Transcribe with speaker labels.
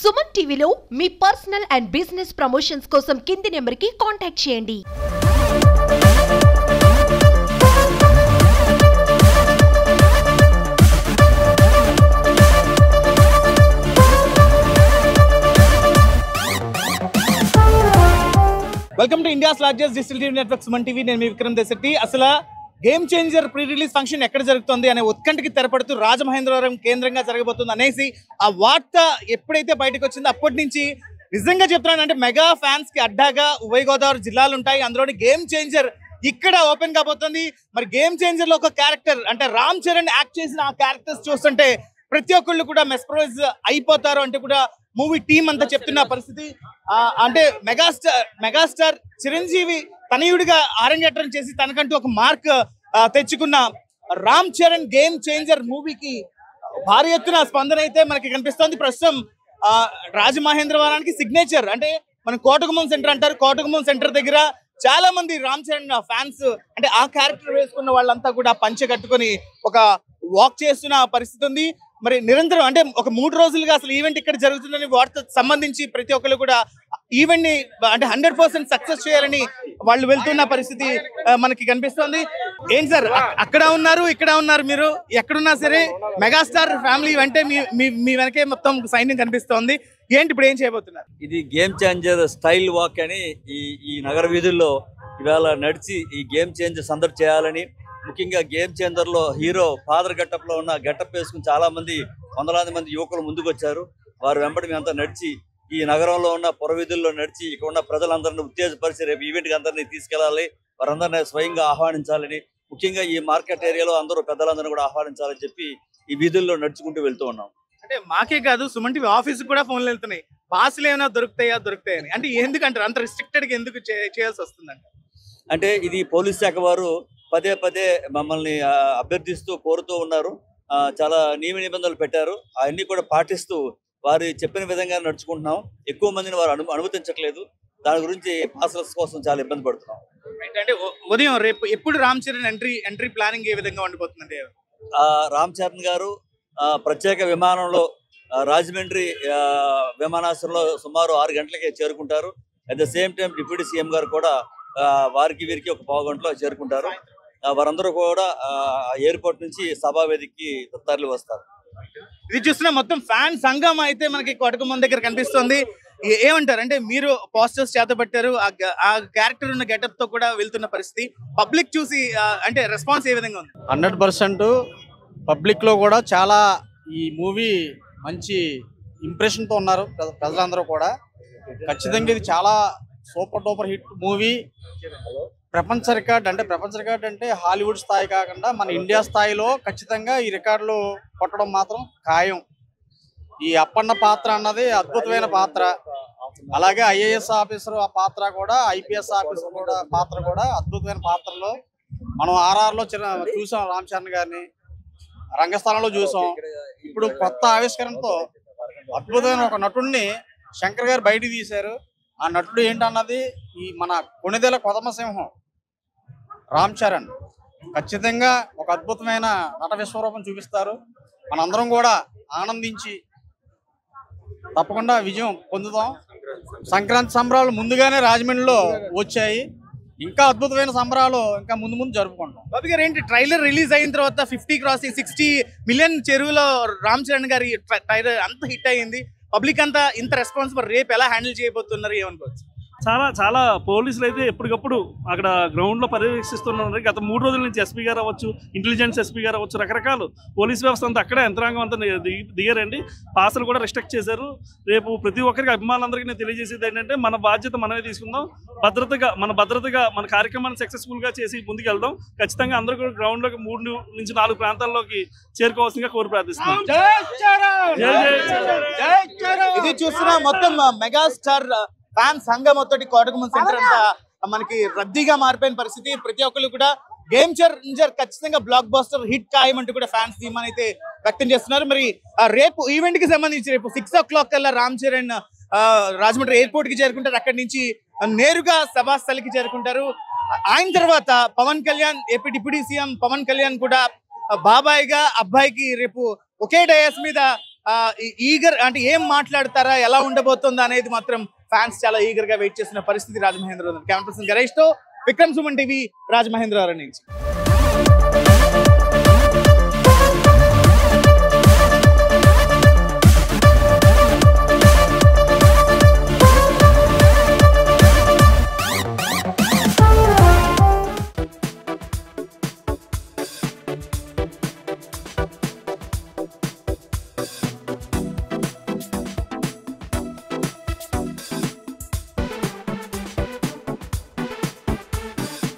Speaker 1: సుమన్ టీవీలో మీ personal and business promotions కోసం కింది నెంబర్కి కాంటాక్ట్ చేయండి.
Speaker 2: Welcome to India's largest digital network Suman TV. నేను మీ విక్రమ్ దేశెట్టి. అసలు game changer pre release function ఎక్కడ జరుగుతుంది అనే ఉత్కంఠకి తెరపడుతూ రాజమహేంద్రవరం కేంద్రంగా జరగబోతుంది అనేసి ఆ వార్త ఎప్పుడైతే బయటకు వచ్చిందో అప్పటి నుంచి నిజంగా చెప్తున్నాను అంటే మెగా ఫ్యాన్స్ కి అడ్డాగా ఉభయ గోదావరి జిల్లాలు ఉంటాయి. అందులోని గేమ్ చేంజర్ ఇక్కడ ఓపెన్ కాబోతుంది. మరి గేమ్ చేంజర్ లో ఒక క్యారెక్టర్ అంటే రామ్ చరణ్ యాక్ట్ చేసిన ఆ క్యారెక్టర్స్ చూస్తుంటే ప్రతి ఒక్కళ్ళు కూడా మెస్పరైజ్ అయిపోతారు అంటే కూడా మూవీ టీం అంతా చెప్తున్న పరిస్థితి. అంటే మెగాస్టార్ చిరంజీవి తనయుడిగా అరంగేట్రం చేసి తనకంటూ ఒక మార్క్ తెచ్చుకున్న రామ్ చరణ్ గేమ్ చేంజర్ మూవీకి భారీ ఎత్తున స్పందన అయితే మనకి కనిపిస్తోంది. ప్రస్తుతం రాజమహేంద్రవరానికి సిగ్నేచర్ అంటే మన కోటగుమ్మం సెంటర్ అంటారు. కోటగుమ్మం సెంటర్ దగ్గర చాలా మంది రామ్ చరణ్ ఫ్యాన్స్ అంటే ఆ క్యారెక్టర్ వేసుకున్న వాళ్ళంతా కూడా పంచె కట్టుకొని ఒక వాక్ చేస్తున్న పరిస్థితి ఉంది. మరి నిరంతరం అంటే ఒక 3 రోజులుగా అసలు ఈవెంట్ ఇక్కడ జరుగుతుందని వార్త సంబంధించి ప్రతి ఒక్కరు కూడా ఈవెంట్ ని అంటే 100% సక్సెస్ చేయాలని వాళ్ళు వెళ్తున్న పరిస్థితి మనకి కనిపిస్తోంది. ఏం సార్ అక్కడ ఉన్నారు ఇక్కడ ఉన్నారు, మీరు ఎక్కడున్నా సరే మెగాస్టార్ ఫ్యామిలీ అంటే మీ వెనకే మొత్తం సైన్యం కనిపిస్తోంది. ఏంటి ఇప్పుడు ఏం చేయబోతున్నారు?
Speaker 3: ఇది గేమ్ చేంజర్ స్టైల్ వాక్ అని ఈ నగర వీధుల్లో ఇవాళ నడిచి ఈ గేమ్ చేంజర్ సందడి చేయాలని, ముఖ్యంగా గేమ్ చేంజర్ లో హీరో ఫాదర్ గెటప్ లో ఉన్న గెటప్ వేసుకుని చాలా మంది వందలాది మంది యువకులు ముందుకు వచ్చారు. వారు వెంబడి మేమంతా నడిచి ఈ నగరంలో ఉన్న పురవీధుల్లో నడిచి ఇక్కడ ఉన్న ప్రజలందరినీ ఉత్తేజపరిచి రేపు ఈవెంట్కి అందరినీ తీసుకెళ్లాలి, వారందరినీ స్వయంగా ఆహ్వానించాలని, ముఖ్యంగా ఈ మార్కెట్ ఏరియాలో అందరూ పెద్దలందరినీ కూడా ఆహ్వానించాలని చెప్పి ఈ వీధుల్లో నడుచుకుంటూ వెళ్తూ ఉన్నాం.
Speaker 2: అంటే మాకే కాదు సుమన్ టీవీ ఆఫీస్ కూడా ఫోన్లు వెళ్తున్నాయి, పాసులు ఏమైనా దొరుకుతాయని. అంటే ఎందుకంటారు అంత రిస్ట్రిక్టెడ్ గా ఎందుకు చేయాల్సి వస్తుందంట?
Speaker 3: అంటే ఇది పోలీస్ శాఖ వారు పదే పదే మమ్మల్ని అభ్యర్థిస్తూ కోరుతూ ఉన్నారు. చాలా నియమ నిబంధనలు పెట్టారు, అవన్నీ కూడా పాటిస్తూ వారు చెప్పిన విధంగా నడుచుకుంటున్నాం. ఎక్కువ మందిని వారు అనుమతించట్లేదు. దాని గురించి పాసలర్స్ కోసం చాలా ఇబ్బంది పడుతున్నాం.
Speaker 2: అంటే ఉదయం రేపు ఎప్పుడు రామ్ చరణ్ ఎంట్రీ ప్లానింగ్ ఏ విధంగా ఉండిపోతుందండి?
Speaker 3: రామ్ చరణ్ గారు ప్రత్యేక విమానంలో రాజమండ్రి విమానాశ్రయంలో సుమారు 6 గంటలకే చేరుకుంటారు. At the same time deputy CM గారు కూడా వారికి వీరికి ఒక పావు గంటలో చేరుకుంటారు. వారందరూ కూడా ఎయిర్పోర్ట్ నుంచి సభావేదికకి తరలి వస్తారు.
Speaker 2: ఇది చూస్తున్నా మొత్తం ఫ్యాన్ సంఘం అయితే మనకి కోటగుమ్మం దగ్గర కనిపిస్తుంది. ఏమంటారు అంటే మీరు పోస్టర్స్ చేతబట్టారు, ఆ క్యారెక్టర్ ఉన్న గెటప్ తో కూడా వెళ్తున్న పరిస్థితి పబ్లిక్ చూసి అంటే రెస్పాన్స్ ఏ విధంగా ఉంది?
Speaker 4: 100% పబ్లిక్ లో కూడా చాలా ఈ మూవీ మంచి ఇంప్రెషన్ తో ఉన్నారు ప్రజలందరూ కూడా. ఖచ్చితంగా ఇది చాలా సూపర్ డూపర్ హిట్ మూవీ. ప్రపంచ రికార్డ్ అంటే హాలీవుడ్ స్థాయి కాకుండా మన ఇండియా స్థాయిలో ఖచ్చితంగా ఈ రికార్డులు కొట్టడం మాత్రం ఖాయం. ఈ అప్పన్న పాత్ర అన్నది అద్భుతమైన పాత్ర. అలాగే ఐఏఎస్ ఆఫీసర్ ఆ పాత్ర కూడా, ఐపీఎస్ ఆఫీసర్ కూడా పాత్ర కూడా అద్భుతమైన పాత్రలో. మనం ఆర్ఆర్లో చూసాం రామ్ చరణ్ గారిని, రంగస్థలంలో చూసాం. ఇప్పుడు కొత్త ఆవిష్కరణతో అద్భుతమైన ఒక నటుడిని శంకర్ గారు బయటికి తీశారు. ఆ నటుడు ఏంటన్నది ఈ మన కొణిదెల కొదమసింహం రామ్ చరణ్ ఖచ్చితంగా ఒక అద్భుతమైన నట విశ్వరూపం చూపిస్తారు. మనందరం కూడా ఆనందించి తప్పకుండా విజయం పొందుతాం. సంక్రాంతి సంబరాలు ముందుగానే రాజమండ్రిలో వచ్చాయి, ఇంకా అద్భుతమైన సంబరాలు ఇంకా ముందు జరుపుకుంటాం.
Speaker 2: బాబు గారు ఏంటి ట్రైలర్ రిలీజ్ అయిన తర్వాత 50 క్రాస్ 60 మిలియన్ చెరువులో రామ్ చరణ్ గారి ట్రైలర్ అంత హిట్ అయ్యింది, పబ్లిక్ అంతా ఇంత రెస్పాన్స్, రేపు ఎలా హ్యాండిల్ చేయబోతున్నారు ఏమనుకోవచ్చు?
Speaker 5: చాలా పోలీసులు అయితే ఎప్పటికప్పుడు అక్కడ గ్రౌండ్లో పర్యవేక్షిస్తున్నారు. గత 3 రోజుల నుంచి ఎస్పీ గారు అవ్వచ్చు, ఇంటెలిజెన్స్ ఎస్పీ గారు అవ్వచ్చు, రకరకాల పోలీస్ వ్యవస్థ అంతా అక్కడే యంత్రాంగం అంతా దిగారండి. పాసులు కూడా రిస్ట్రిక్ట్ చేశారు. రేపు ప్రతి ఒక్కరికి అభిమానులందరికీ నేను తెలియజేసేది ఏంటంటే మన బాధ్యత మనమే తీసుకుందాం, భద్రతగా మన కార్యక్రమాన్ని సక్సెస్ఫుల్గా చేసి ముందుకు వెళ్దాం. ఖచ్చితంగా అందరూ కూడా గ్రౌండ్లోకి 3 నుంచి 4 ప్రాంతాల్లోకి చేరుకోవాల్సిందిగా కోరి ప్రార్థిస్తున్నాం.
Speaker 2: ఇది చూస్తున్నా మొత్తం మెగాస్టార్ ఫ్యాన్ సంఘం మొత్తం కోటగుమ్మం సెంటర్ అంతా మనకి రద్దీగా మారిపోయిన పరిస్థితి. ప్రతి ఒక్కరు కూడా గేమ్ చేంజర్ ఖచ్చితంగా బ్లాక్ బస్టర్ హిట్ ఖాయమంటూ కూడా ఫ్యాన్స్ ధీమాని అయితే వ్యక్తం చేస్తున్నారు. మరి రేపు ఈవెంట్ కి సంబంధించి రేపు 6 o'clock కల్లా రామ్ చరణ్ రాజమండ్రి ఎయిర్పోర్ట్ కి చేరుకుంటారు. అక్కడి నుంచి నేరుగా సభాస్థలికి చేరుకుంటారు. ఆయన తర్వాత Pawan Kalyan, AP deputy CM Pawan Kalyan కూడా బాబాయ్గా అబ్బాయికి రేపు ఒకే డయాస్ మీద ఈగర్ అంటే ఏం మాట్లాడతారా, ఎలా ఉండబోతుందా అనేది మాత్రం ఫ్యాన్స్ చాలా ఈగర్ గా వెయిట్ చేసిన పరిస్థితి రాజమహేంద్రవరం. కెమెరా పర్సన్ గణేష్ తో విక్రమ్ సుమన్ టీవీ రాజమహేంద్రవరం నుంచి.